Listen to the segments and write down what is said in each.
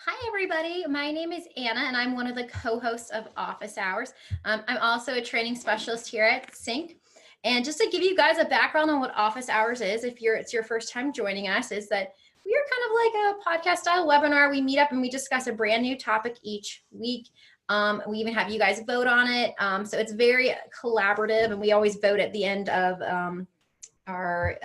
Hi, everybody. My name is Anna, and I'm one of the co-hosts of Office Hours. I'm also a training specialist here at CINC. And just to give you guys a background on what Office Hours is, if it's your first time joining us, is that we are kind of like a podcast style webinar. We meet up and we discuss a brand new topic each week. We even have you guys vote on it. So it's very collaborative, and we always vote at the end of our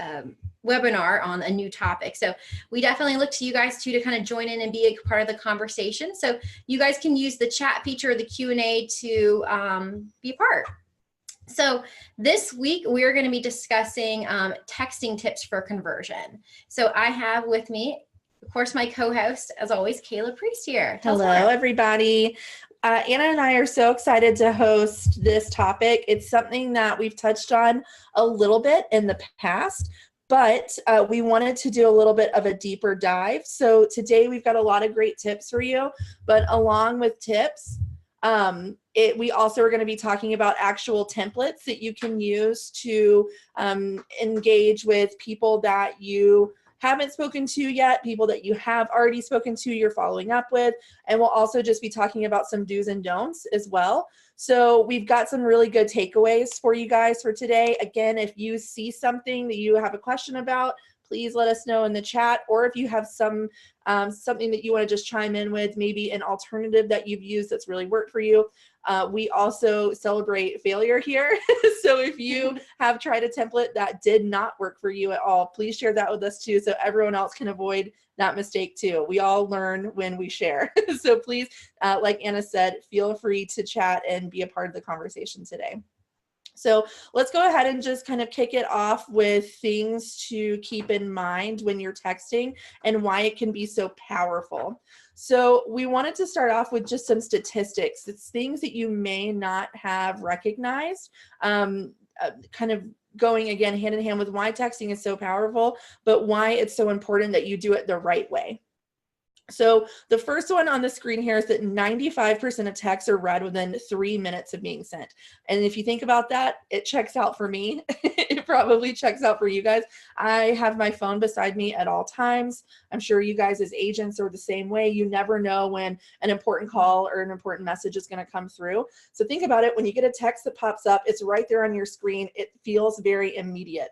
webinar on a new topic. So we definitely look to you guys too to kind of join in and be a part of the conversation. So you guys can use the chat feature or the Q&A to be a part. So this week we're going to be discussing texting tips for conversion. So I have with me, of course, my co-host, as always, Kayla Priest here. Hello, everybody. Anna and I are so excited to host this topic. It's something that we've touched on a little bit in the past, but we wanted to do a little bit of a deeper dive. So today we've got a lot of great tips for you, but along with tips, we also are going to be talking about actual templates that you can use to engage with people that you haven't spoken to yet, people that you have already spoken to, you're following up with, and we'll also just be talking about some do's and don'ts as well. So we've got some really good takeaways for you guys for today. Again, if you see something that you have a question about, please let us know in the chat, or if you have something that you want to just chime in with, maybe an alternative that you've used that's really worked for you. We also celebrate failure here. So if you have tried a template that did not work for you at all, please share that with us too, so everyone else can avoid that mistake too. We all learn when we share. So please, like Anna said, feel free to chat and be a part of the conversation today. So let's go ahead and just kind of kick it off with things to keep in mind when you're texting and why it can be so powerful. So we wanted to start off with just some statistics. It's things that you may not have recognized, kind of going again hand in hand with why texting is so powerful, but why it's so important that you do it the right way. So the first one on the screen here is that 95% of texts are read within 3 minutes of being sent. And if you think about that, it checks out for me. It probably checks out for you guys. I have my phone beside me at all times. I'm sure you guys as agents are the same way. You never know when an important call or an important message is going to come through. So think about it. When you get a text that pops up, it's right there on your screen. It feels very immediate.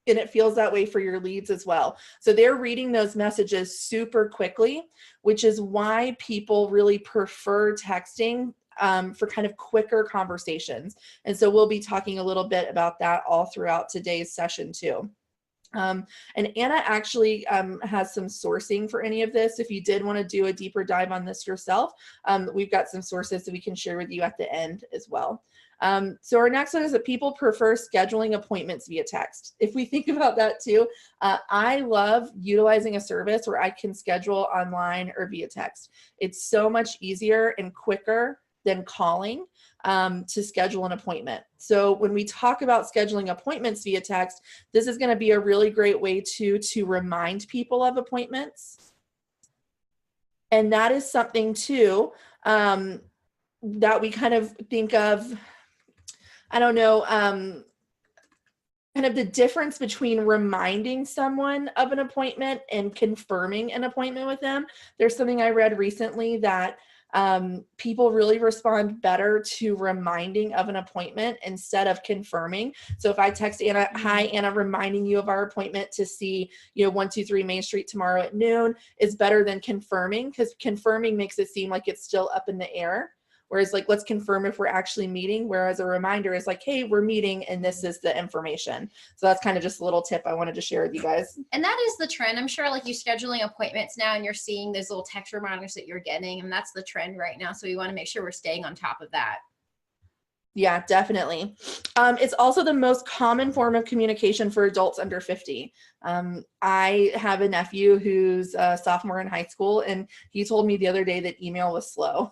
And it feels that way for your leads as well. So they're reading those messages super quickly, which is why people really prefer texting for kind of quicker conversations. And so we'll be talking a little bit about that all throughout today's session too. And Anna actually has some sourcing for any of this. If you did want to do a deeper dive on this yourself, we've got some sources that we can share with you at the end as well. So our next one is that people prefer scheduling appointments via text. If we think about that too, I love utilizing a service where I can schedule online or via text. It's so much easier and quicker than calling to schedule an appointment. So when we talk about scheduling appointments via text, this is going to be a really great way to remind people of appointments. And that is something too that we kind of think of, I don't know, kind of the difference between reminding someone of an appointment and confirming an appointment with them. There's something I read recently that people really respond better to reminding of an appointment instead of confirming. So if I text Anna, hi Anna, reminding you of our appointment to see, 123 Main Street tomorrow at noon, is better than confirming, because confirming makes it seem like it's still up in the air. Whereas like, let's confirm if we're actually meeting. Whereas a reminder is like, hey, we're meeting and this is the information. So that's kind of just a little tip I wanted to share with you guys. And that is the trend. I'm sure like you scheduling appointments now and you're seeing those little text reminders that you're getting, and that's the trend right now. So we want to make sure we're staying on top of that. Yeah, definitely. It's also the most common form of communication for adults under 50. I have a nephew who's a sophomore in high school, and he told me the other day that email was slow.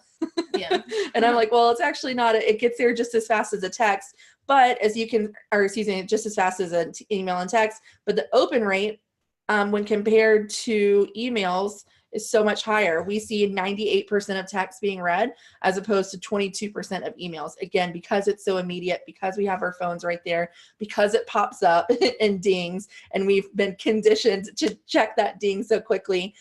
Yeah. And I'm like, well, it's actually not. It gets there just as fast as a text, but just as fast as an email and text. But the open rate, when compared to emails, is so much higher. We see 98% of texts being read as opposed to 22% of emails. Again, because it's so immediate, because we have our phones right there, because it pops up and dings, and we've been conditioned to check that ding so quickly.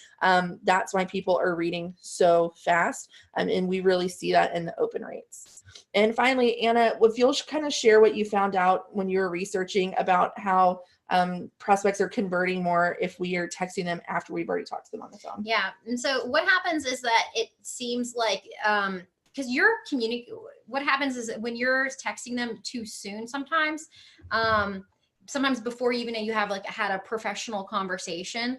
That's why people are reading so fast. And we really see that in the open rates. And finally, Anna, if you'll kind of share what you found out when you were researching about how prospects are converting more if we are texting them after we've already talked to them on the phone. Yeah. And so what happens is that it seems like, because what happens is that when you're texting them too soon, sometimes before even you have like had a professional conversation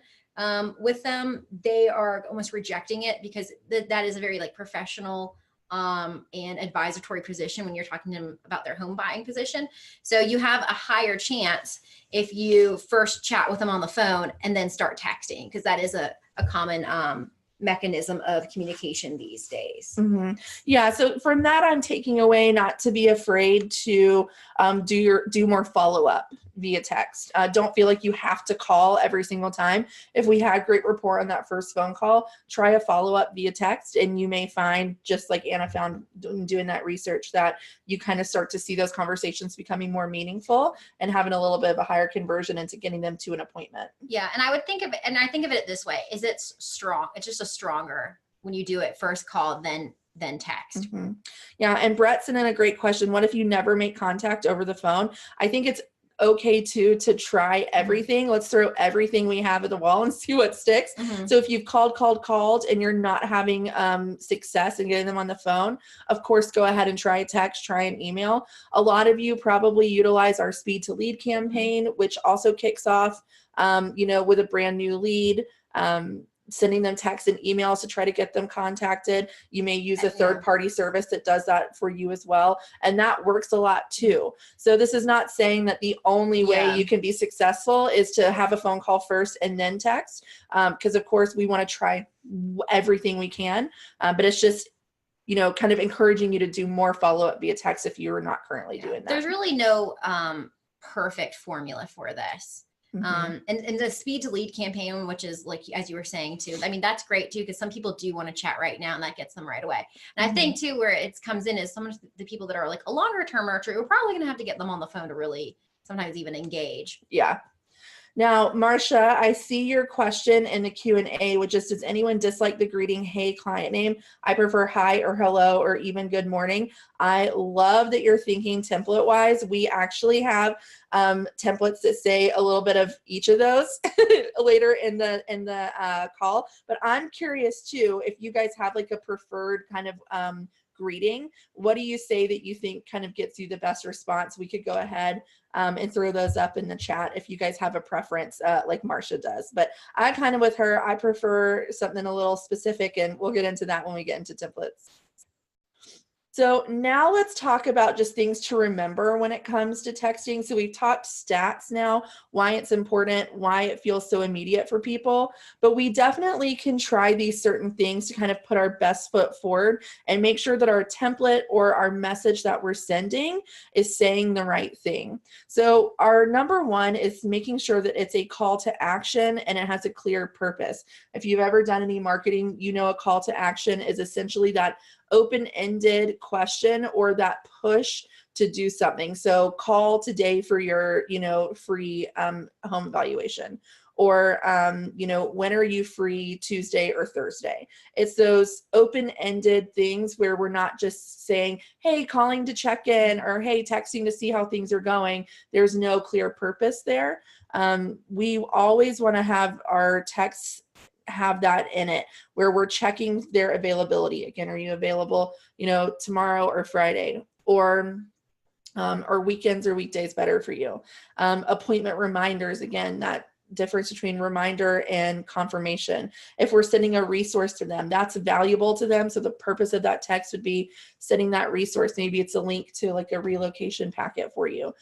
with them, they are almost rejecting it because that is a very like professional and advisory position when you're talking to them about their home buying position. So you have a higher chance if you first chat with them on the phone and then start texting, because that is a common mechanism of communication these days. Mm-hmm. Yeah. So from that, I'm taking away not to be afraid to do more follow-up via text. Don't feel like you have to call every single time. If we had great rapport on that first phone call, try a follow-up via text, and you may find, just like Anna found doing that research, that you kind of start to see those conversations becoming more meaningful and having a little bit of a higher conversion into getting them to an appointment. Yeah. And I think of it this way, is it's strong. It's just a stronger when you do it first call than text. Mm-hmm. Yeah. And Brett sent in a great question. What if you never make contact over the phone? I think it's okay to try everything. Let's throw everything we have at the wall and see what sticks. Mm-hmm. So if you've called and you're not having success in getting them on the phone, of course, go ahead and try a text, try an email. A lot of you probably utilize our speed to lead campaign, which also kicks off, with a brand new lead, sending them texts and emails to try to get them contacted. You may use a third-party service that does that for you as well. And that works a lot too. So this is not saying that the only way you can be successful is to have a phone call first and then text. Because of course we want to try everything we can. But it's just, kind of encouraging you to do more follow-up via text if you're not currently doing that. There's really no perfect formula for this. Mm-hmm. And the speed to lead campaign, which is like, as you were saying too, I mean, that's great too, because some people do want to chat right now and that gets them right away. And I think too, where it comes in is some of the people that are like a longer term nurture, we're probably going to have to get them on the phone to really sometimes even engage. Yeah. Now, Marcia, I see your question in the Q&A, which is, does anyone dislike the greeting, hey, client name? I prefer hi or hello or even good morning. I love that you're thinking template-wise. We actually have templates that say a little bit of each of those later in the call. But I'm curious too, if you guys have like a preferred kind of greeting, what do you say that you think kind of gets you the best response? We could go ahead and throw those up in the chat if you guys have a preference like Marcia does. But I kind of with her, I prefer something a little specific, and we'll get into that when we get into templates. So now let's talk about just things to remember when it comes to texting. So we've talked stats now, why it's important, why it feels so immediate for people, but we definitely can try these certain things to kind of put our best foot forward and make sure that our template or our message that we're sending is saying the right thing. So our number one is making sure that it's a call to action and it has a clear purpose. If you've ever done any marketing, a call to action is essentially that open-ended question or that push to do something. So call today for your, free home evaluation, or, when are you free, Tuesday or Thursday? It's those open-ended things where we're not just saying, hey, calling to check in, or hey, texting to see how things are going. There's no clear purpose there. We always want to have our texts have that in it where we're checking their availability. Again, are you available, tomorrow or Friday, or weekends or weekdays better for you? Appointment reminders, again, that difference between reminder and confirmation. If we're sending a resource to them, that's valuable to them. So the purpose of that text would be sending that resource. Maybe it's a link to like a relocation packet for you,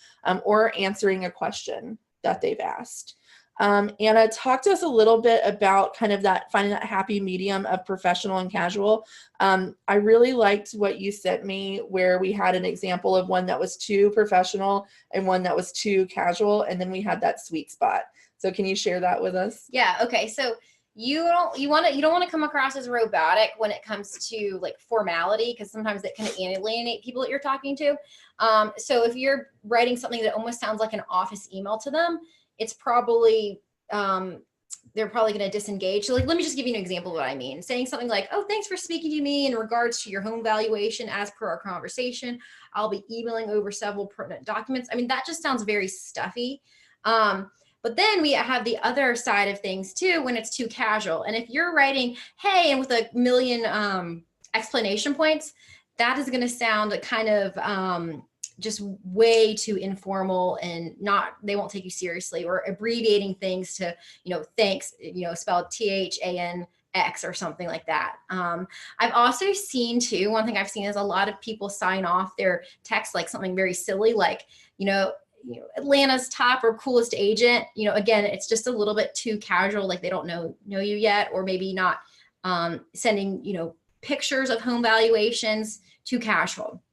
or answering a question that they've asked. Anna, talk to us a little bit about kind of that, finding that happy medium of professional and casual. I really liked what you sent me where we had an example of one that was too professional and one that was too casual, and then we had that sweet spot. So can you share that with us? Yeah. Okay. So you don't want to come across as robotic when it comes to like formality, because sometimes that can alienate people that you're talking to. So if you're writing something that almost sounds like an office email to them, it's probably they're probably going to disengage. So like, let me just give you an example of what I mean. Saying something like, oh, thanks for speaking to me in regards to your home valuation. As per our conversation, I'll be emailing over several pertinent documents. I mean, that just sounds very stuffy. But then we have the other side of things too, when it's too casual. And if you're writing, hey, and with a million explanation points, that is going to sound kind of just way too informal, and they won't take you seriously, or abbreviating things to, thanks, spelled THANX or something like that. I've also seen too, one thing I've seen is a lot of people sign off their text like something very silly, like, Atlanta's top or coolest agent. Again, it's just a little bit too casual, like they don't know you yet, or maybe not sending, pictures of home valuations, too casual.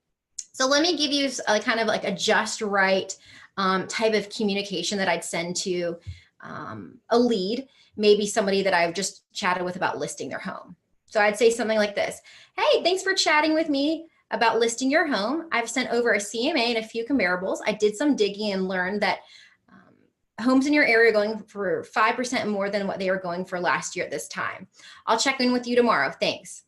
So let me give you a kind of like a just right type of communication that I'd send to a lead, maybe somebody that I've just chatted with about listing their home. So I'd say something like this: hey, thanks for chatting with me about listing your home. I've sent over a CMA and a few comparables. I did some digging and learned that homes in your area are going for 5% more than what they were going for last year at this time. I'll check in with you tomorrow. Thanks.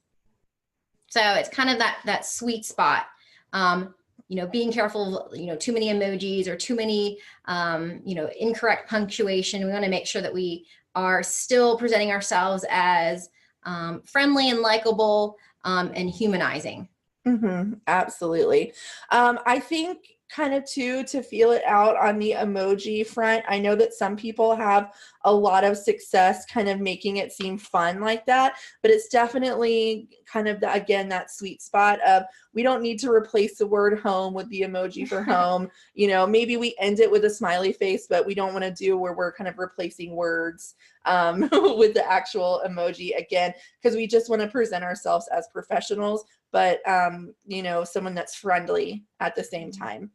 So it's kind of that sweet spot. Being careful, too many emojis or too many, incorrect punctuation. We want to make sure that we are still presenting ourselves as friendly and likable and humanizing. Absolutely. I think kind of too, to feel it out on the emoji front, I know that some people have a lot of success kind of making it seem fun like that, but it's definitely kind of again, that sweet spot of, we don't need to replace the word home with the emoji for home. Maybe we end it with a smiley face, but we don't want to do where we're kind of replacing words with the actual emoji again, because we just want to present ourselves as professionals, but someone that's friendly at the same time.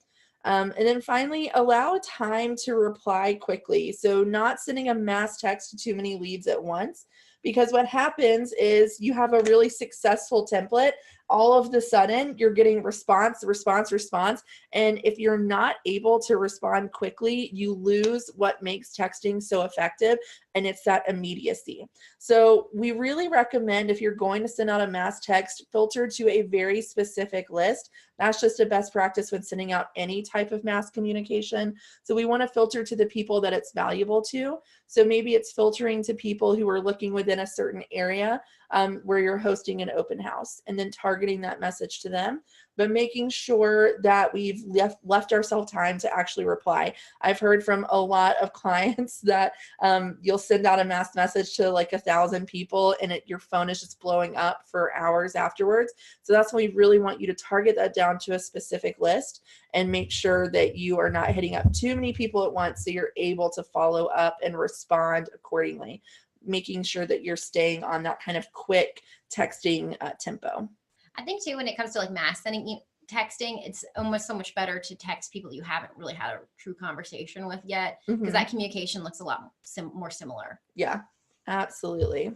And then finally, allow time to reply quickly. So not sending a mass text to too many leads at once, because what happens is you have a really successful template. All of the sudden you're getting response. And if you're not able to respond quickly, you lose what makes texting so effective, and it's that immediacy. So we really recommend, if you're going to send out a mass text, filter to a very specific list. That's just a best practice when sending out any type of mass communication. So we want to filter to the people that it's valuable to. So maybe it's filtering to people who are looking within a certain area where you're hosting an open house, and then targeting that message to them, but making sure that we've left ourselves time to actually reply. I've heard from a lot of clients that you'll send out a mass message to like 1,000 people, and your phone is just blowing up for hours afterwards. So that's why we really want you to target that down to a specific list, and make sure that you are not hitting up too many people at once, so you're able to follow up and respond accordingly, making sure that you're staying on that kind of quick texting tempo. I think too, when it comes to like mass sending texting, it's almost so much better to text people you haven't really had a true conversation with yet, because that communication looks a lot more similar. Yeah, absolutely.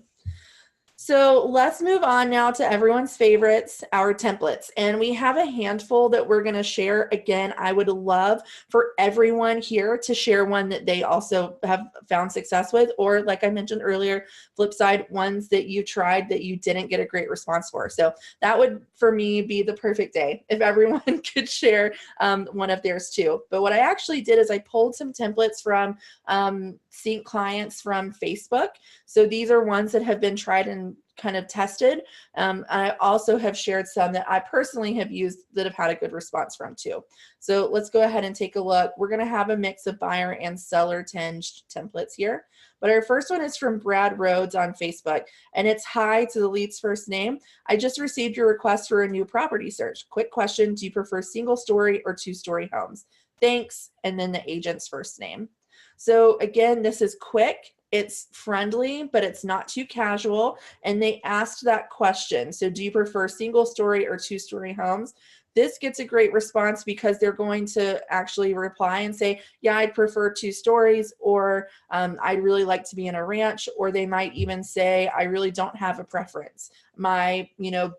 So let's move on now to everyone's favorites, our templates. And we have a handful that we're going to share. Again, I would love for everyone here to share one that they also have found success with, or like I mentioned earlier, flip side, ones that you tried that you didn't get a great response for. So that would, for me, be the perfect day if everyone could share one of theirs too. But what I actually did is I pulled some templates from CINC clients from Facebook. So these are ones that have been tried and kind of tested. I also have shared some that I personally have used that have had a good response from too. So let's go ahead and take a look. We're going to have a mix of buyer and seller tinged templates here. But our first one is from Brad Rhodes on Facebook, and it's hi to the lead's first name. I just received your request for a new property search. Quick question, do you prefer single story or two-story homes? Thanks, and then the agent's first name. So again, this is quick. It's friendly, but it's not too casual. And they asked that question. So do you prefer single story or two-story homes? This gets a great response because they're going to actually reply and say, yeah, I'd prefer 2 stories, or I'd really like to be in a ranch, or they might even say, I really don't have a preference. My,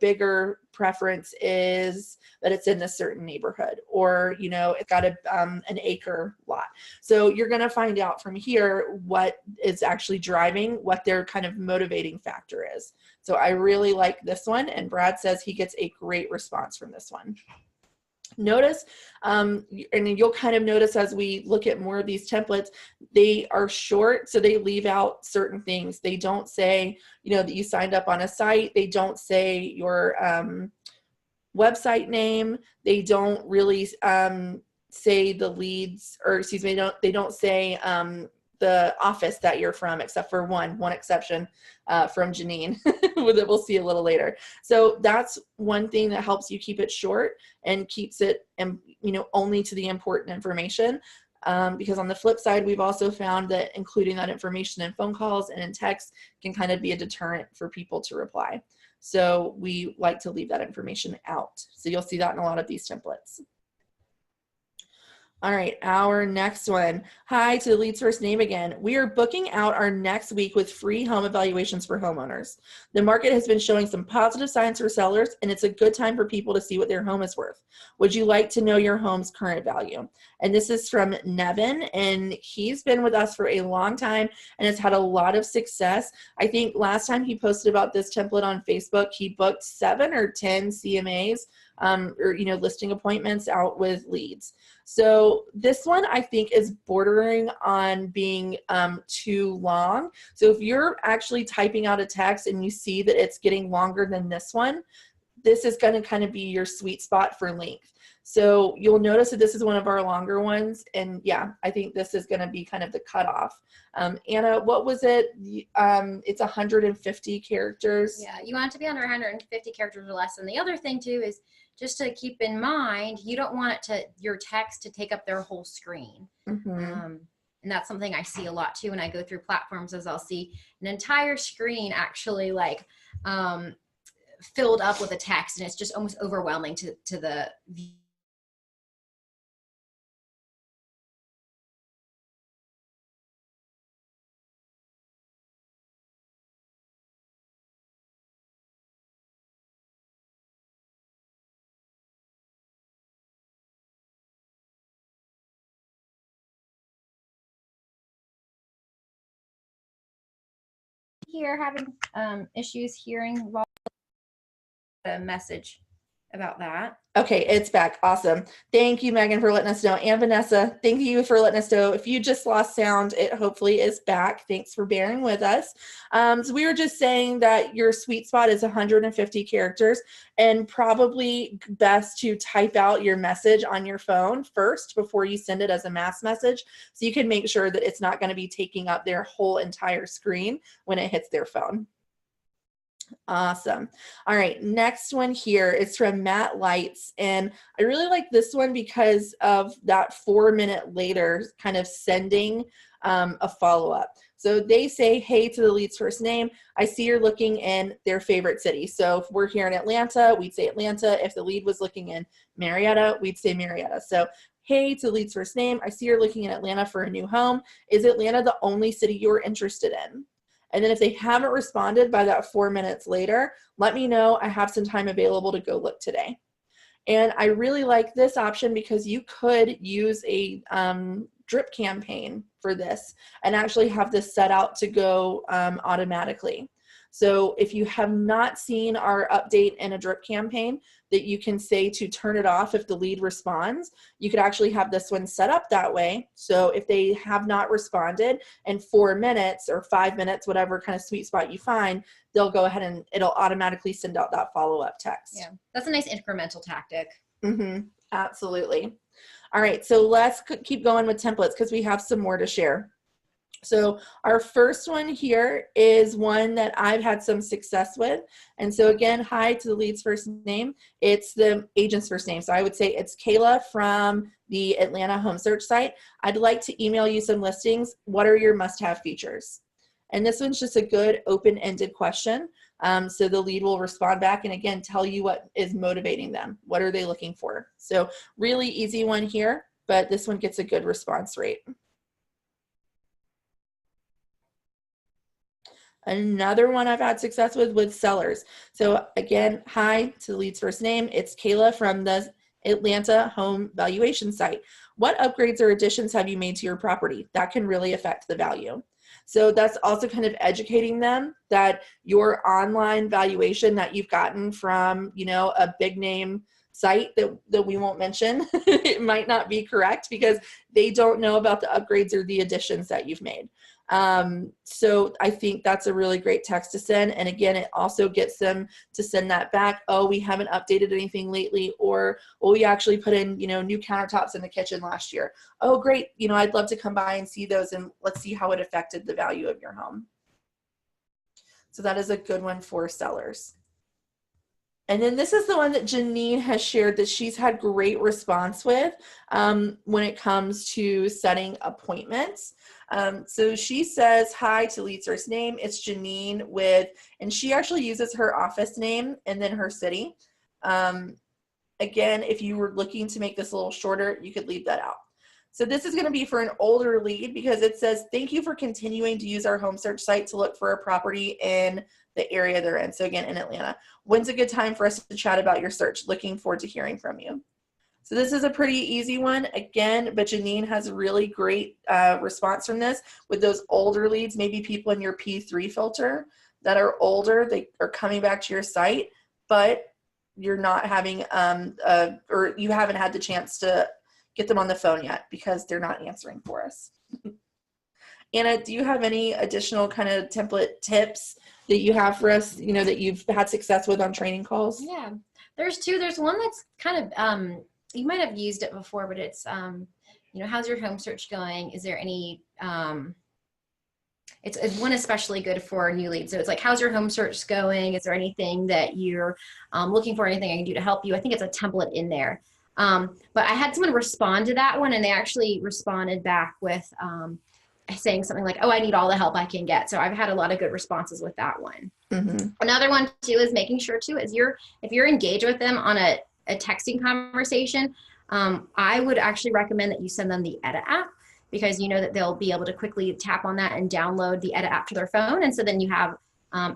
bigger preference is that it's in a certain neighborhood, or, it's got an acre lot. So you're going to find out from here what is actually driving, what their kind of motivating factor is. So I really like this one, and Brad says he gets a great response from this one. Notice, and you'll kind of notice as we look at more of these templates, they are short, so they leave out certain things. They don't say, that you signed up on a site. They don't say your website name. They don't really say the leads, or excuse me, they don't say the office that you're from, except for one exception from Janine that we'll see a little later. So that's one thing that helps you keep it short and keeps it, only to the important information. Because on the flip side, we've also found that including that information in phone calls and in text can kind of be a deterrent for people to reply. So we like to leave that information out. So you'll see that in a lot of these templates. All right, our next one. Hi to the lead's first name again. We are booking out our next week with free home evaluations for homeowners. The market has been showing some positive signs for sellers, and it's a good time for people to see what their home is worth. Would you like to know your home's current value? And this is from Nevin, and he's been with us for a long time and has had a lot of success. I think last time he posted about this template on Facebook, he booked 7 or 10 CMAs, or listing appointments out with leads. So this one I think is bordering on being too long. So if you're actually typing out a text and you see that it's getting longer than this one, this is going to kind of be your sweet spot for length. So you'll notice that this is one of our longer ones, and yeah, I think this is going to be kind of the cutoff. Anna, what was it? It's 150 characters. Yeah, you want it to be under 150 characters or less. And the other thing too is just to keep in mind, you don't want your text to take up their whole screen. And that's something I see a lot too when I go through platforms, as I'll see an entire screen actually filled up with a text, and it's just almost overwhelming to the view. Here having issues hearing a message about that. Okay, it's back. Awesome. Thank you, Megan, for letting us know. And Vanessa, thank you for letting us know. If you just lost sound, it hopefully is back. Thanks for bearing with us. So we were just saying that your sweet spot is 150 characters, and probably best to type out your message on your phone first before you send it as a mass message, so you can make sure that it's not going to be taking up their whole entire screen when it hits their phone. Awesome. All right, next one here is from Matt Lights, and I really like this one because of that 4 minute later kind of sending a follow-up. So they say, hey to the lead's first name, I see you're looking in their favorite city. So if we're here in Atlanta, we'd say Atlanta. If the lead was looking in Marietta, we'd say Marietta. So hey to the lead's first name, I see you're looking in Atlanta for a new home. Is Atlanta the only city you're interested in? And then if they haven't responded by that 4 minutes later, let me know. I have some time available to go look today. And I really like this option because you could use a drip campaign for this and actually have this set out to go automatically. So if you have not seen our update in a drip campaign that you can say to turn it off if the lead responds, you could actually have this one set up that way. So if they have not responded in 4 minutes or 5 minutes, whatever kind of sweet spot you find, they'll go ahead and it'll automatically send out that follow-up text. Yeah, that's a nice incremental tactic. Absolutely. All right, so let's keep going with templates because we have some more to share. So our first one here is one that I've had some success with. And so again, hi to the lead's first name. It's the agent's first name. So I would say it's Kayla from the Atlanta home search site. I'd like to email you some listings. What are your must-have features? And this one's just a good open-ended question. So the lead will respond back and again, tell you what is motivating them. What are they looking for? So really easy one here, but this one gets a good response rate. Another one I've had success with sellers. So again, hi to the lead's first name. It's Kayla from the Atlanta home valuation site. What upgrades or additions have you made to your property? That can really affect the value. So that's also kind of educating them that your online valuation that you've gotten from, you know, a big name site that we won't mention, it might not be correct because they don't know about the upgrades or the additions that you've made. So I think that's a really great text to send. And again, it also gets them to send that back. Oh, we haven't updated anything lately, or, oh, we actually put in, you know, new countertops in the kitchen last year. Oh, great. You know, I'd love to come by and see those and let's see how it affected the value of your home. So that is a good one for sellers. And then this is the one that Janine has shared that she's had great response with when it comes to setting appointments. So she says, hi to lead source name. It's Janine with, and she actually uses her office name and then her city. Again, if you were looking to make this a little shorter, you could leave that out. So this is going to be for an older lead because it says, thank you for continuing to use our home search site to look for a property in the area they're in. So again, in Atlanta. When's a good time for us to chat about your search? Looking forward to hearing from you. So this is a pretty easy one again, but Janine has a really great response from this with those older leads, maybe people in your P3 filter that are older, they are coming back to your site, but you're not having, or you haven't had the chance to get them on the phone yet because they're not answering for us. Anna, do you have any additional kind of template tips that you have for us, you know, that you've had success with on training calls? Yeah, there's two. There's one that's kind of, you might have used it before, but it's, you know, how's your home search going? Is there any, it's one especially good for new leads. So it's like, how's your home search going? Is there anything that you're looking for, anything I can do to help you? I think it's a template in there. But I had someone respond to that one and they actually responded back with saying something like, oh, I need all the help I can get. So I've had a lot of good responses with that one. Mm-hmm. Another one too is making sure too is if you're engaged with them on a texting conversation, I would actually recommend that you send them the Edit app because you know that they'll be able to quickly tap on that and download the Edit app to their phone. And so then you have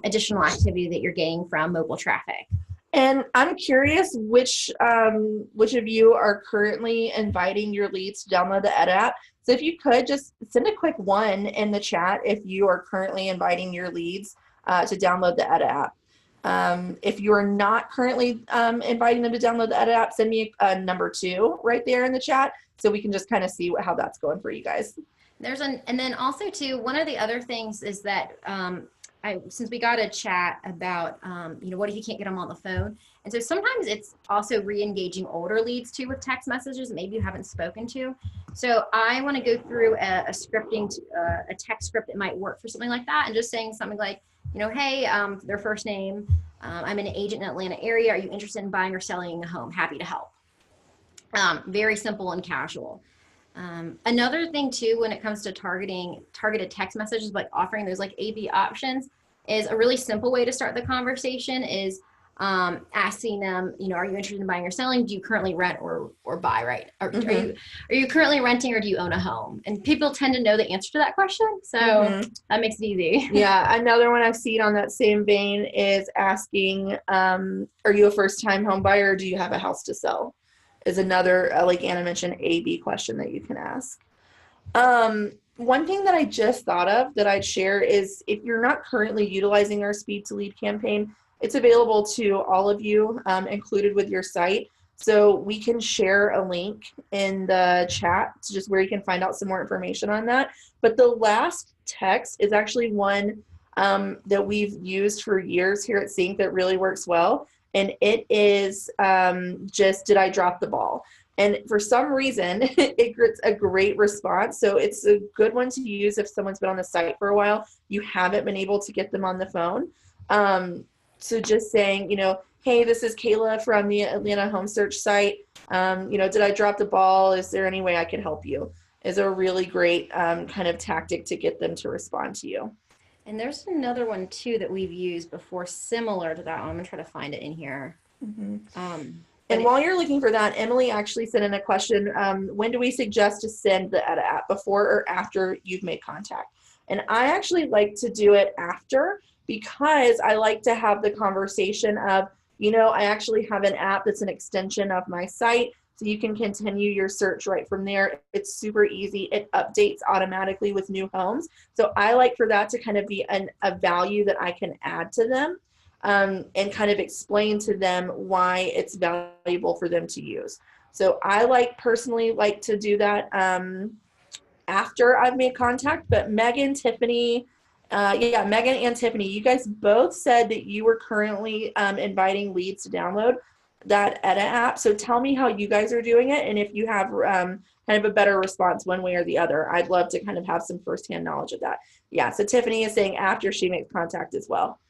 additional activity that you're getting from mobile traffic. And I'm curious which of you are currently inviting your leads to download the Edit app. So if you could just send a quick one in the chat if you are currently inviting your leads to download the Edit app. If you are not currently inviting them to download the Edit app, send me a number 2 right there in the chat so we can just kind of see how that's going for you guys. And then also too, one of the other things is that since we got a chat about, you know, what if you can't get them on the phone? And so sometimes it's also re-engaging older leads too with text messages that maybe you haven't spoken to. So I want to go through a text script that might work for something like that and just saying something like, you know, hey, their first name, I'm an agent in the Atlanta area. Are you interested in buying or selling a home? Happy to help. Very simple and casual. Another thing too, when it comes to targeted text messages, like offering those like AB options, is a really simple way to start the conversation is asking them, you know, are you interested in buying or selling? Do you currently rent or buy, right? Are you currently renting or do you own a home? And people tend to know the answer to that question. So that makes it easy. Yeah. Another one I've seen on that same vein is asking, are you a first-time home buyer or do you have a house to sell? Is another, like Anna mentioned, A/B question that you can ask. One thing that I just thought of that I'd share is if you're not currently utilizing our Speed to Lead campaign, it's available to all of you, included with your site. So we can share a link in the chat to just where you can find out some more information on that. But the last text is actually one that we've used for years here at CINC that really works well. And it is just, did I drop the ball? And for some reason, it gets a great response. So it's a good one to use if someone's been on the site for a while, you haven't been able to get them on the phone. So just saying, you know, hey, this is Kayla from the Atlanta home search site. You know, did I drop the ball? Is there any way I could help you? Is a really great kind of tactic to get them to respond to you. And there's another one too that we've used before, similar to that one. I'm gonna try to find it in here. And while you're looking for that, Emily actually sent in a question. When do we suggest to send the edit app, before or after you've made contact? And I actually like to do it after, because I like to have the conversation of, I actually have an app that's an extension of my site. So you can continue your search right from there. It's super easy. It updates automatically with new homes. So I like for that to kind of be a value that I can add to them, and kind of explain to them why it's valuable for them to use. So I personally like to do that after I've made contact. But Megan, Tiffany, Megan and Tiffany, you guys both said that you were currently inviting leads to download that edit app. So tell me how you guys are doing it, and if you have kind of a better response one way or the other. I'd love to kind of have some firsthand knowledge of that. Yeah, so Tiffany is saying after she makes contact as well.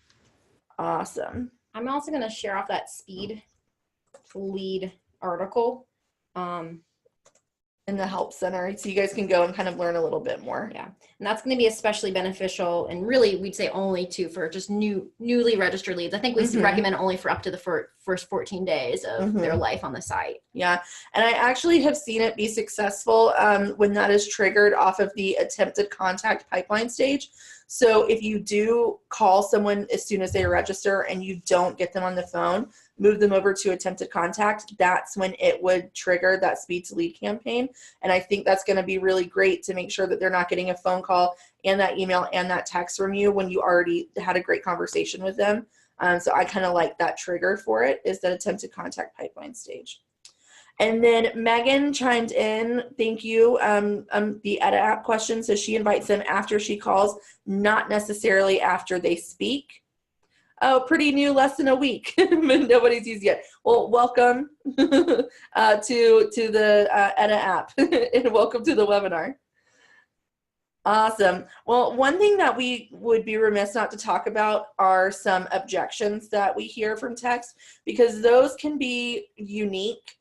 Awesome. I'm also going to share off that speed lead article. In the help center, so you guys can go and kind of learn a little bit more. Yeah, and that's going to be especially beneficial, and really we'd say only for just newly registered leads. I think we recommend only for up to the first 14 days of their life on the site. Yeah, and I actually have seen it be successful when that is triggered off of the attempted contact pipeline stage. So if you do call someone as soon as they register and you don't get them on the phone, move them over to attempted contact, that's when it would trigger that speed to lead campaign. And I think that's going to be really great to make sure that they're not getting a phone call and that email and that text from you when you already had a great conversation with them. So I kind of like that trigger for it, is that attempted contact pipeline stage. And then Megan chimed in, thank you, the edit app question. So she invites them after she calls, not necessarily after they speak. Oh, pretty new, less than a week. Nobody's used yet. Well, welcome to the edit app and welcome to the webinar. Awesome. Well, one thing that we would be remiss not to talk about are some objections that we hear from text, because those can be unique,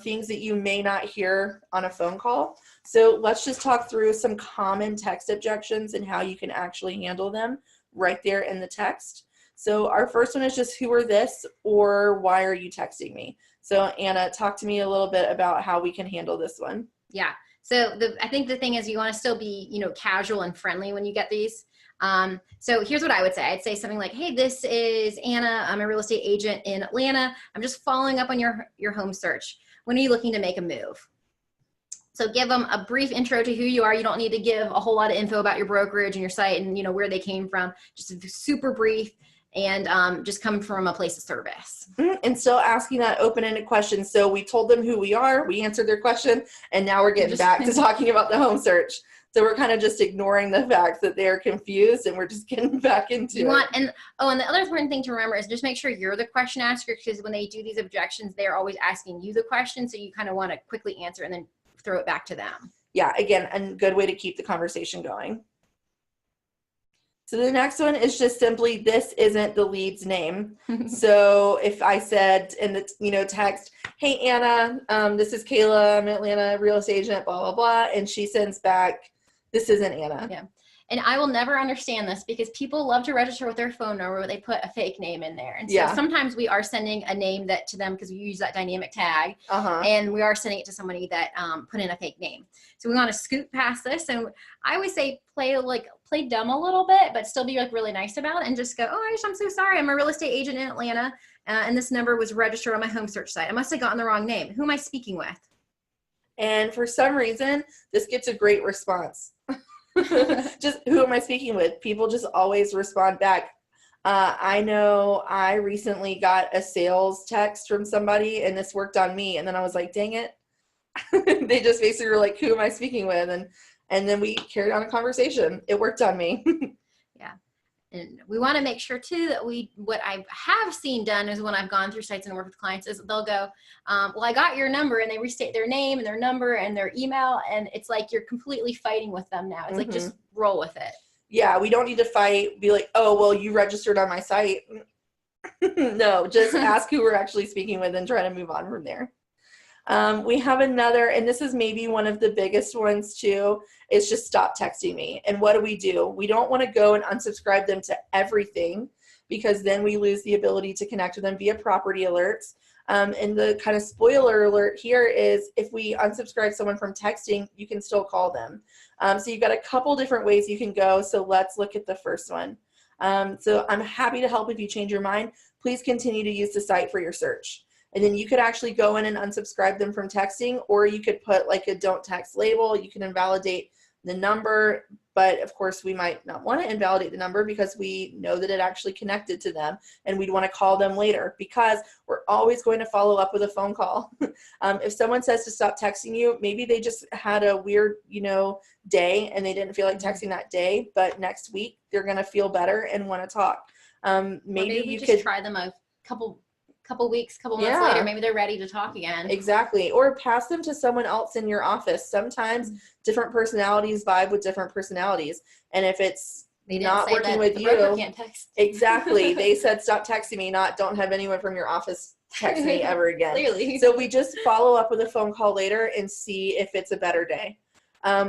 things that you may not hear on a phone call. So let's just talk through some common text objections and how you can actually handle them right there in the text. So our first one is just, who are this, or why are you texting me? So Anna, talk to me a little bit about how we can handle this one. Yeah. So I think the thing is, you want to still be, casual and friendly when you get these. So here's what I would say. I'd say something like, hey, this is Anna. I'm a real estate agent in Atlanta. I'm just following up on your home search. When are you looking to make a move? So give them a brief intro to who you are. You don't need to give a whole lot of info about your brokerage and your site and, where they came from. Just super brief, and just come from a place of service. And still asking that open-ended question. So we told them who we are, we answered their question, and now we're getting back to talking about the home search. So we're kind of just ignoring the fact that they're confused, and we're just getting back into it. And the other important thing to remember is just make sure you're the question asker, because when they do these objections, they're always asking you the question. So you kind of want to quickly answer and then throw it back to them. Yeah, again, a good way to keep the conversation going. So the next one is just simply, this isn't the lead's name. So if I said in the text, hey Anna, this is Kayla, I'm an Atlanta real estate agent, blah, blah, blah. And she sends back, this isn't Anna. Yeah. And I will never understand this, because people love to register with their phone number, but they put a fake name in there. And so sometimes we are sending a name to them, because we use that dynamic tag, and we are sending it to somebody that put in a fake name. So we want to scoot past this. And I always say play dumb a little bit, but still be really nice about it, and just go, oh, I'm so sorry. I'm a real estate agent in Atlanta, and this number was registered on my home search site. I must have gotten the wrong name. Who am I speaking with? And for some reason, this gets a great response. Just, who am I speaking with? People just always respond back. I know I recently got a sales text from somebody, and this worked on me. And then I was like, dang it. They just basically were like, who am I speaking with? And then we carried on a conversation. It worked on me. Yeah. And we want to make sure too that what I have seen done is, when I've gone through sites and worked with clients, is they'll go, well, I got your number, and they restate their name and their number and their email. And it's like, you're completely fighting with them now. It's like, just roll with it. Yeah. We don't need to fight, be like, oh, well, you registered on my site. No, just ask who we're actually speaking with and try to move on from there. We have another, and this is maybe one of the biggest ones too, is just stop texting me. And what do? We don't want to go and unsubscribe them to everything, because then we lose the ability to connect with them via property alerts. And the kind of spoiler alert here is, if we unsubscribe someone from texting, you can still call them. So you've got a couple different ways you can go. So let's look at the first one. So I'm happy to help if you change your mind. Please continue to use the site for your search. And then you could actually go in and unsubscribe them from texting, or you could put like a don't text label. You can invalidate the number, but of course we might not want to invalidate the number because we know that it actually connected to them, and we'd want to call them later, because we're always going to follow up with a phone call. If someone says to stop texting you, maybe they just had a weird, day and they didn't feel like texting that day, but next week they're going to feel better and want to talk. Maybe we you just could try them a couple weeks, couple months later, maybe they're ready to talk again. Exactly. Or pass them to someone else in your office. Sometimes different personalities vibe with different personalities. And if it's not working with you, can't text. Exactly. They said, stop texting me, not don't have anyone from your office text me ever again. Clearly. So we just follow up with a phone call later and see if it's a better day.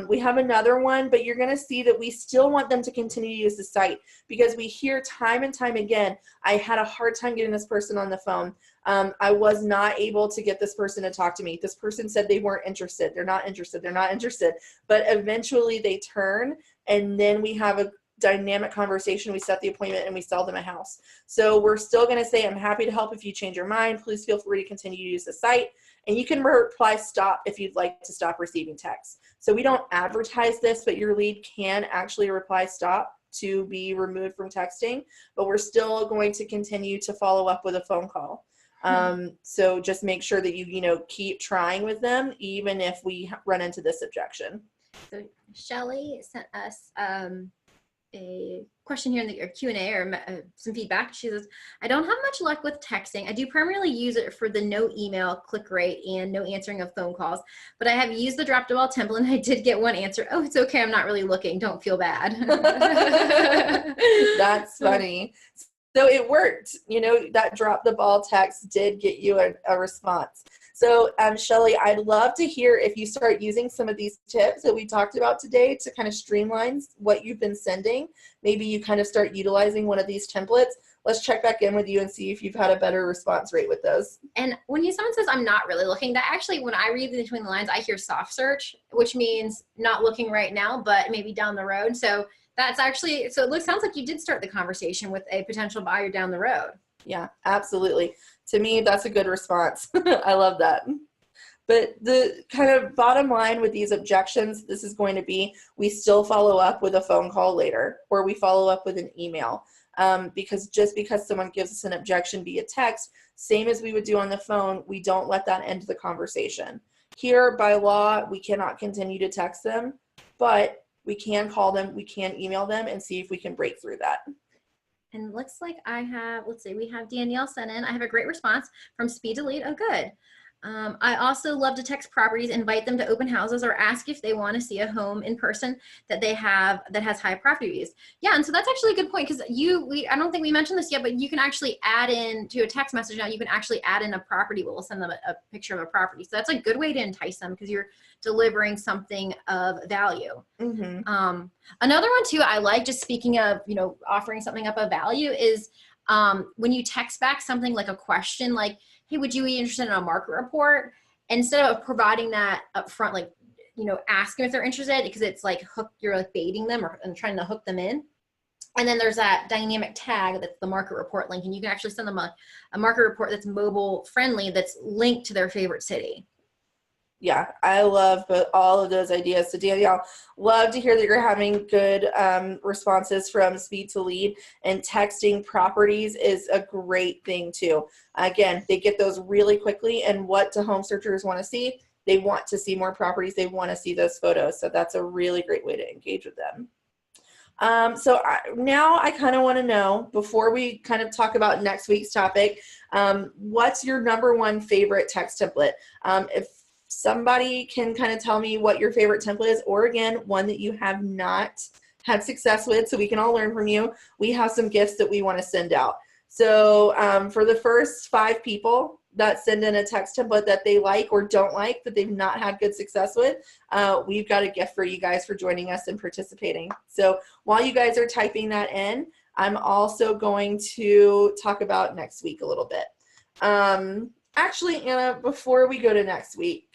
We have another one, but you're going to see that we still want them to continue to use the site, because we hear time and time again, I had a hard time getting this person on the phone. I was not able to get this person to talk to me. This person said they weren't interested. They're not interested. They're not interested. But eventually they turn, and then we have a dynamic conversation. We set the appointment and we sell them a house. So we're still going to say, I'm happy to help if you change your mind. Please feel free to continue to use the site. And you can reply stop if you'd like to stop receiving texts. So we don't advertise this, but your lead can actually reply stop to be removed from texting, but we're still going to continue to follow up with a phone call. So just make sure that you keep trying with them, even if we run into this objection. So Shelly sent us a question here in the Q&A, or some feedback. She says, I don't have much luck with texting. I do primarily use it for the no email click rate and no answering of phone calls, but I have used the drop the ball template and I did get one answer. Oh, it's okay. I'm not really looking. Don't feel bad. That's funny. So it worked. That drop the ball text did get you a response. So Shelly, I'd love to hear if you start using some of these tips that we talked about today to kind of streamline what you've been sending. Maybe you kind of start utilizing one of these templates. Let's check back in with you and see if you've had a better response rate with those. And when someone says, I'm not really looking, that actually, when I read between the lines, I hear soft search, which means not looking right now, but maybe down the road. So that's actually, sounds like you did start the conversation with a potential buyer down the road. Yeah, absolutely. To me, that's a good response. I love that. But the kind of bottom line with these objections, this is going to be, we still follow up with a phone call later, or we follow up with an email. Because just because someone gives us an objection via text, same as we would do on the phone, we don't let that end the conversation. Here, by law, we cannot continue to text them, but we can call them, we can email them, and see if we can break through that. And looks like we have Danielle sent in. I have a great response from Speed Delete. Oh, good. I also love to text properties, invite them to open houses, or ask if they want to see a home in person that they have that has high property views. Yeah, and so that's actually a good point, because I don't think we mentioned this yet, but you can actually add in to a text message now. You can actually add in a property. We'll send them a picture of a property. So that's a good way to entice them, because you're delivering something of value. Mm-hmm. Another one too, I like, just speaking of offering something up of value, is when you text back something like a question, like, hey, would you be interested in a market report? Instead of providing that up front, like, ask them if they're interested, because it's like you're like baiting them and trying to hook them in. And then there's that dynamic tag that's the market report link, and you can actually send them a market report that's mobile friendly, that's linked to their favorite city. Yeah, I love all of those ideas. So Danielle, love to hear that you're having good responses from Speed to Lead, and texting properties is a great thing too. Again, they get those really quickly, and what do home searchers want to see? They want to see more properties. They want to see those photos. So that's a really great way to engage with them. Now I kind of want to know, before we kind of talk about next week's topic, what's your number one favorite text template? If somebody can kind of tell me what your favorite template is, or again, one that you have not had success with, so we can all learn from you, we have some gifts that we want to send out. So for the first 5 people that send in a text template that they like or don't like, that they've not had good success with, we've got a gift for you guys for joining us and participating. So while you guys are typing that in, I'm also going to talk about next week a little bit. Actually, Anna, before we go to next week,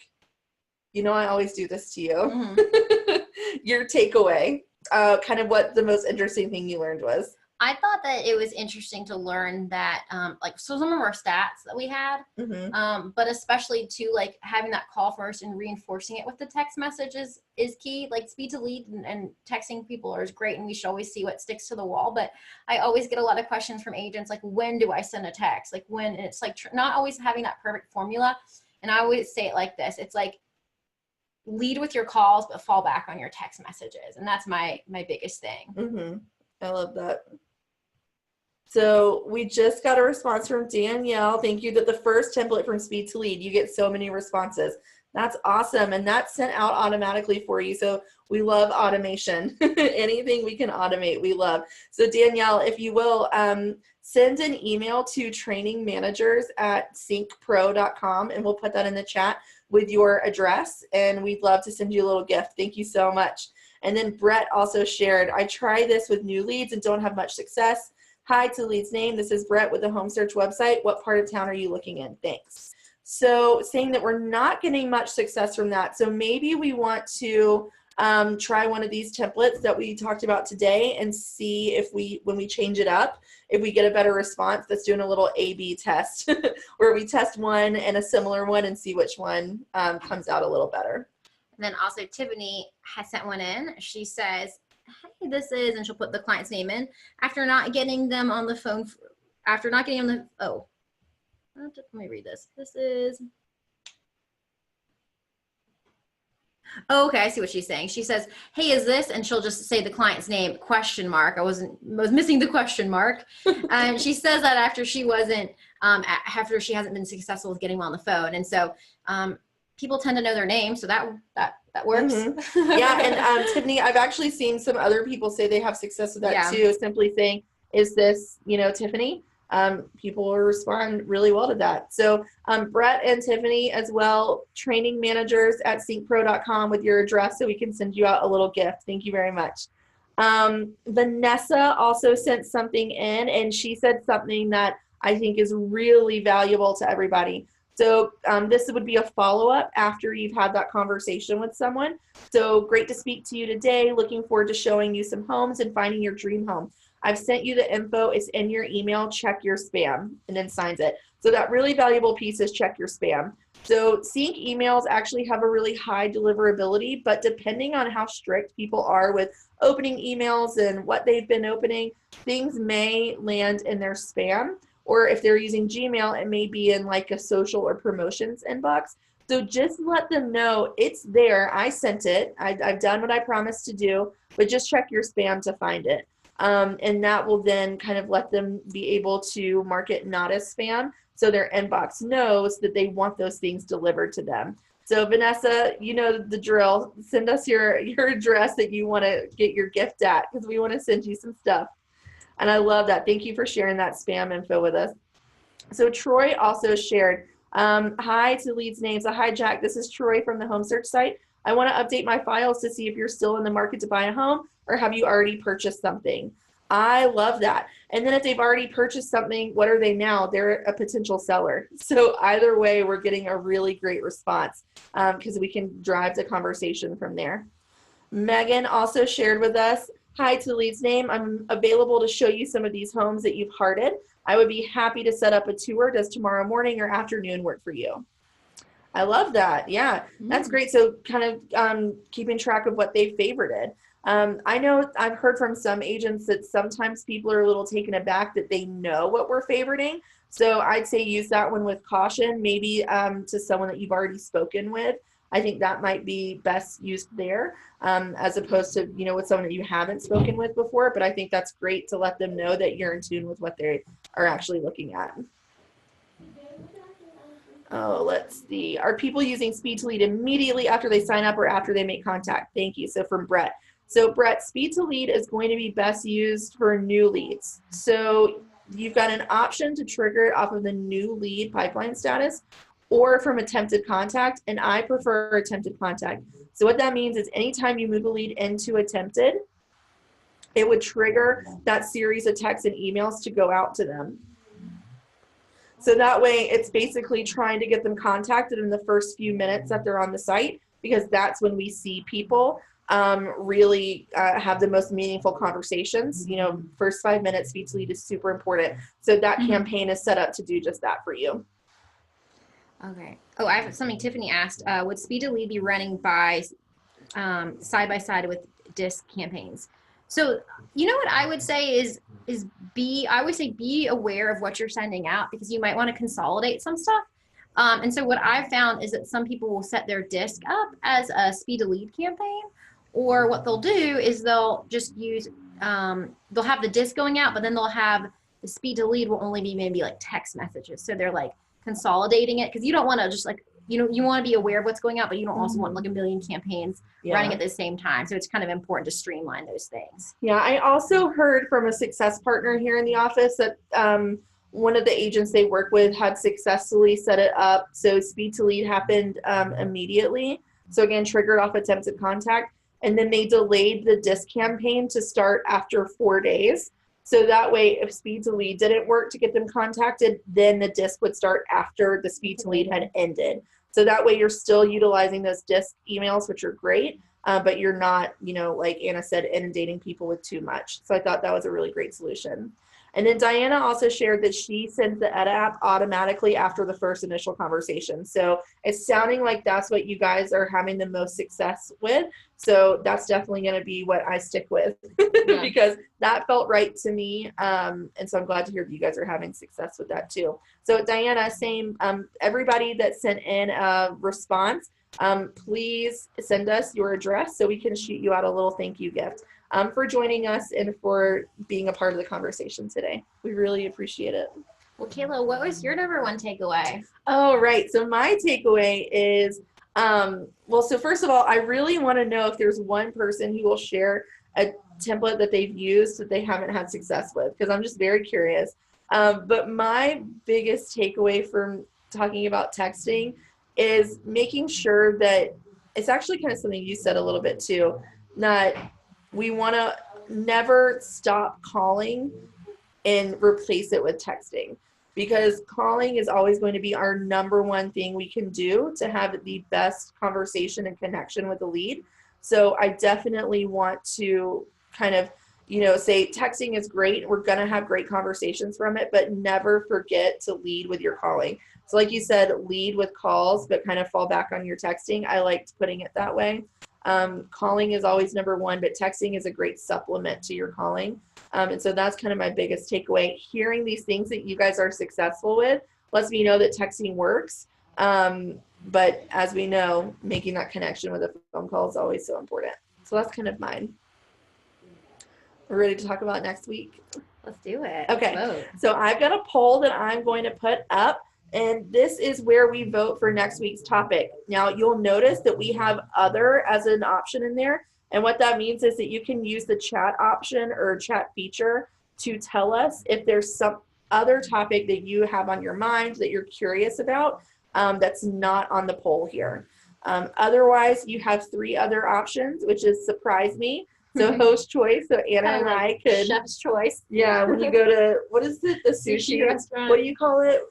you know I always do this to you. Mm-hmm. Your takeaway, kind of what the most interesting thing you learned was. I thought that it was interesting to learn that, like, so some of our stats that we had, but especially too, like having that call first and reinforcing it with the text messages is key. Like speed to lead and texting people is great, and we should always see what sticks to the wall. But I always get a lot of questions from agents, like, when do I send a text? Like when, and it's like not always having that perfect formula. And I always say it like this: it's like, lead with your calls, but fall back on your text messages. And that's my biggest thing. I love that. So we just got a response from Danielle. Thank you. That the first template from Speed to Lead, you get so many responses. That's awesome. And that's sent out automatically for you. So we love automation. Anything we can automate, we love. So Danielle, if you will, send an email to trainingmanagers@cincpro.com, and we'll put that in the chat with your address, and we'd love to send you a little gift. Thank you so much. And then Brett also shared, I try this with new leads and don't have much success. Hi to lead's name. This is Brett with the Home Search website. What part of town are you looking in? Thanks. So saying that we're not getting much success from that. So maybe we want to try one of these templates that we talked about today and see if when we change it up, if we get a better response. That's doing a little A/B test where we test one and a similar one and see which one comes out a little better. And then also Tiffany has sent one in. She says, hey, this is, and she'll put the client's name in. After not getting them on the phone, let me read this. This is, okay, I see what she's saying. She says, hey, is this, and she'll just say the client's name, question mark. I was missing the question mark. And she says that after she hasn't been successful with getting them on the phone. And so people tend to know their name, so that works. Yeah, and Tiffany, I've actually seen some other people say they have success with that too, simply saying, is this, Tiffany? People will respond really well to that. So Brett and Tiffany as well, trainingmanagers@cincpro.com with your address so we can send you out a little gift. Thank you very much. Vanessa also sent something in, and she said something that I think is really valuable to everybody. So this would be a follow-up after you've had that conversation with someone. So great to speak to you today. Looking forward to showing you some homes and finding your dream home. I've sent you the info. It's in your email. Check your spam, and then signs it. So that really valuable piece is check your spam. So CINC emails actually have a really high deliverability, but depending on how strict people are with opening emails and what they've been opening, things may land in their spam. Or if they're using Gmail, it may be in like a social or promotions inbox. So just let them know it's there. I sent it. I've done what I promised to do, but just check your spam to find it. And that will then kind of let them be able to mark it not as spam, so their inbox knows that they want those things delivered to them. So Vanessa, you know the drill. Send us your address that you want to get your gift at, because we want to send you some stuff. And I love that. Thank you for sharing that spam info with us. So Troy also shared, hi to leads names. Hi, Jack. This is Troy from the Home Search site. I want to update my files to see if you're still in the market to buy a home, or have you already purchased something? I love that. And then if they've already purchased something, what are they now? They're a potential seller. So either way, we're getting a really great response because we can drive the conversation from there. Megan also shared with us, hi to lead's name. I'm available to show you some of these homes that you've hearted. I would be happy to set up a tour. Does tomorrow morning or afternoon work for you? I love that. Yeah, that's great. So kind of keeping track of what they favorited. I know I've heard from some agents that sometimes people are a little taken aback that they know what we're favoriting. So I'd say use that one with caution, maybe to someone that you've already spoken with. I think that might be best used there as opposed to, with someone that you haven't spoken with before. But I think that's great to let them know that you're in tune with what they are actually looking at. Oh, let's see. Are people using Speed to Lead immediately after they sign up or after they make contact? Thank you. So from Brett. So Brett, Speed to Lead is going to be best used for new leads. So you've got an option to trigger it off of the new lead pipeline status or from attempted contact, and I prefer attempted contact. So what that means is anytime you move a lead into attempted, it would trigger that series of texts and emails to go out to them. So that way it's basically trying to get them contacted in the first few minutes that they're on the site, because that's when we see people really have the most meaningful conversations. You know, first 5 minutes speed to lead is super important. So that campaign is set up to do just that for you. Okay. Oh, I have something Tiffany asked. Would speed to lead be running by side by side with disc campaigns? So, you know what I would say is I always say be aware of what you're sending out, because you might want to consolidate some stuff. And so what I've found is that some people will set their disc up as a speed to lead campaign, or what they'll do is they'll just use, they'll have the disc going out, but then they'll have the speed to lead will only be maybe like text messages. So they're like consolidating it, because you don't want to just like, you want to be aware of what's going out, but you don't also want like a million campagins running at the same time. So it's kind of important to streamline those things. Yeah, I also heard from a success partner here in the office that one of the agents they work with had successfully set it up so speed to lead happened immediately. So again, triggered off attempted contact. And then they delayed the disc campaign to start after 4 days. So that way, if speed to lead didn't work to get them contacted, then the disc would start after the speed to lead had ended. So that way you're still utilizing those disc emails, which are great, but you're not, you know, like Anna said, inundating people with too much. So I thought that was a really great solution. And then Diana also shared that she sends the edit app automatically after the first initial conversation. So it's sounding like that's what you guys are having the most success with. So that's definitely going to be what I stick with because that felt right to me. And so I'm glad to hear that you guys are having success with that too. So Diana, same, everybody that sent in a response, please send us your address so we can shoot you out a little thank you gift. For joining us and for being a part of the conversation today. We really appreciate it. Well, Kayla, what was your number one takeaway? Oh, right. So my takeaway is, well, so first of all, I really want to know if there's one person who will share a template that they've used that they haven't had success with, because I'm just very curious. But my biggest takeaway from talking about texting is making sure that it's actually kind of something you said a little bit too, that we want to never stop calling and replace it with texting, because calling is always going to be our number one thing we can do to have the best conversation and connection with the lead. So I definitely want to kind of, you know, say texting is great. We're going to have great conversations from it, but never forget to lead with your calling. So like you said, lead with calls, but kind of fall back on your texting. I liked putting it that way. Calling is always number one, but texting is a great supplement to your calling. And so that's kind of my biggest takeaway. Hearing these things that you guys are successful with lets me know that texting works. But as we know, making that connection with a phone call is always so important. So that's kind of mine. We're ready to talk about next week. Let's do it. Okay. Vote. So I've got a poll that I'm going to put up. And this is where we vote for next week's topic. Now, you'll notice that we have other as an option in there. And what that means is that you can use the chat option or chat feature to tell us if there's some other topic that you have on your mind that you're curious about that's not on the poll here. Otherwise, you have 3 other options, which is surprise me. So host choice. So Anna and I could. Chef's choice. Yeah, when you go to, what is it? The sushi restaurant. What do you call it?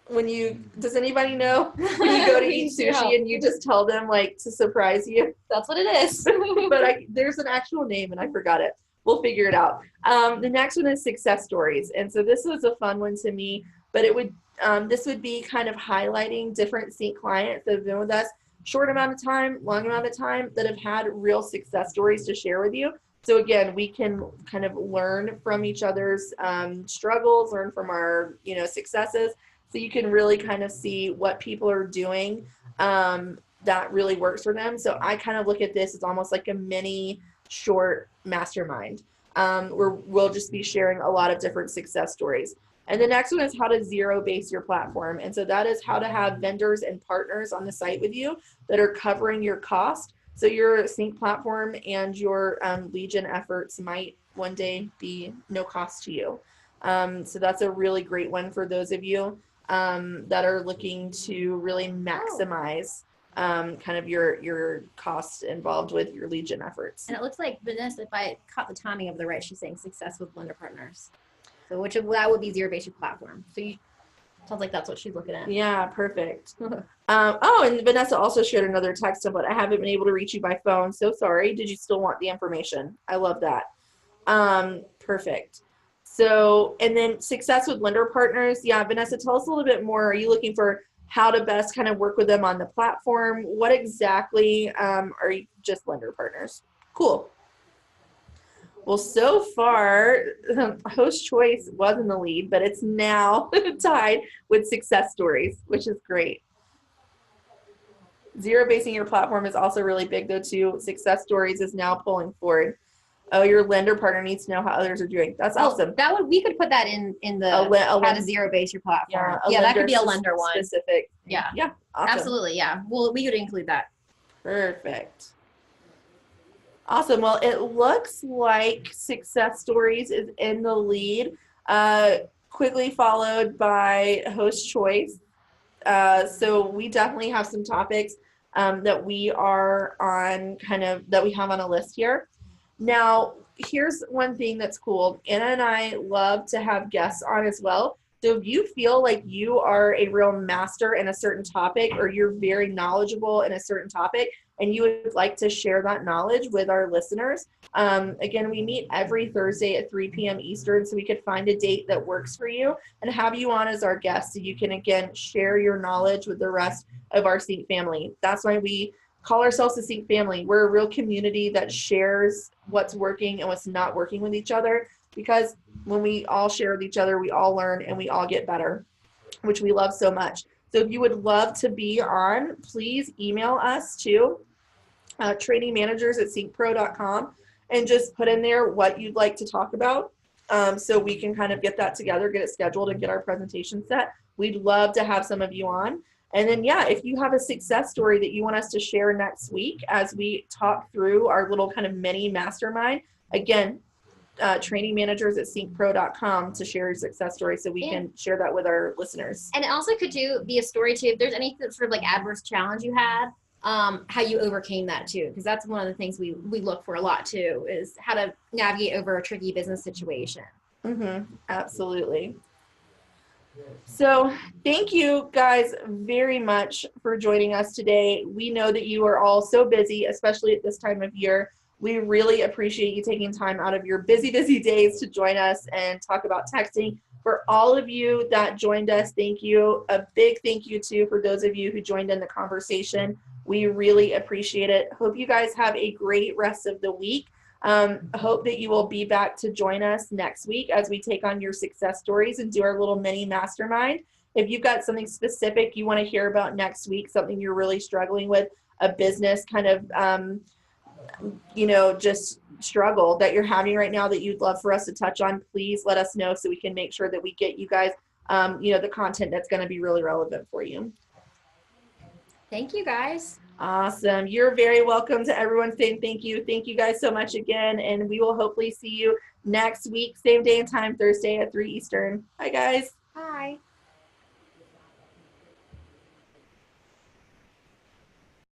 When you, does anybody know when you go to eat sushi and you just tell them like to surprise you? That's what it is. But there's an actual name and I forgot it. We'll figure it out. The next one is success stories. And so this was a fun one to me, but it would, this would be kind of highlighting different CINC clients that have been with us, short amount of time, long amount of time, that have had real success stories to share with you. So again, we can kind of learn from each other's struggles, learn from our, you know, successes. So you can really kind of see what people are doing that really works for them. So I kind of look at this as almost like a mini short mastermind where we'll just be sharing a lot of different success stories. And the next one is how to zero base your platform. And so that is how to have vendors and partners on the site with you that are covering your cost. So your CINC platform and your lead gen efforts might one day be no cost to you. So that's a really great one for those of you that are looking to really maximize kind of your costs involved with your lead gen efforts. And it looks like Vanessa, if I caught the timing of the right, she's saying success with lender partners. So that would be zero-based platform. So sounds like that's what she's looking at. Yeah, perfect. Oh, and Vanessa also shared another text template. I haven't been able to reach you by phone. So sorry. Did you still want the information? I love that. Perfect. So, and then success with lender partners. Yeah, Vanessa, tell us a little bit more. Are you looking for how to best kind of work with them on the platform? What exactly are you just lender partners? Cool. Well, so far, host choice was in the lead, but it's now tied with success stories, which is great. Zero basing your platform is also really big though too. Success stories is now pulling forward. Oh, your lender partner needs to know how others are doing. That's awesome. We could put that in the how to zero base your platform. Yeah, that could be a lender one. Specific. Yeah. Yeah. Awesome. Absolutely. Yeah. Well, we could include that. Perfect. Awesome. Well, it looks like success stories is in the lead, quickly followed by host choice. So we definitely have some topics that we are on that we have on a list here. Now, here's one thing that's cool. Anna and I love to have guests on as well. So if you feel like you are a real master in a certain topic or you're very knowledgeable in a certain topic and you would like to share that knowledge with our listeners, again, we meet every Thursday at 3 p.m. Eastern, so we could find a date that works for you and have you on as our guest so you can, again, share your knowledge with the rest of our CINC family. That's why we call ourselves the CINC family. We're a real community that shares what's working and what's not working with each other, because when we all share with each other, we all learn and we all get better, which we love so much. So if you would love to be on, please email us to trainingmanagers@cincpro.com and just put in there what you'd like to talk about, so we can kind of get that together, get it scheduled, and get our presentation set. We'd love to have some of you on. And then, yeah, if you have a success story that you want us to share next week as we talk through our little kind of mini mastermind, again, trainingmanagers@cincpro.com to share your success story so we can share that with our listeners. And it also could be a story too, if there's any sort of like adverse challenge you had, how you overcame that too, because that's one of the things we look for a lot too, is how to navigate over a tricky business situation. Absolutely. So thank you guys very much for joining us today. We know that you are all so busy, especially at this time of year. We really appreciate you taking time out of your busy days to join us and talk about texting. For all of you that joined us, thank you. A big thank you too for those of you who joined in the conversation. We really appreciate it. Hope you guys have a great rest of the week. Hope that you will be back to join us next week as we take on your success stories and do our little mini mastermind. If you've got something specific you want to hear about next week, something you're really struggling with, a business kind of, just struggle that you're having right now that you'd love for us to touch on, please let us know so we can make sure that we get you guys, the content that's going to be really relevant for you. Thank you, guys. Awesome. You're very welcome to everyone saying thank you. Thank you guys so much again. And we will hopefully see you next week, same day and time, Thursday at 3 Eastern. Bye, guys.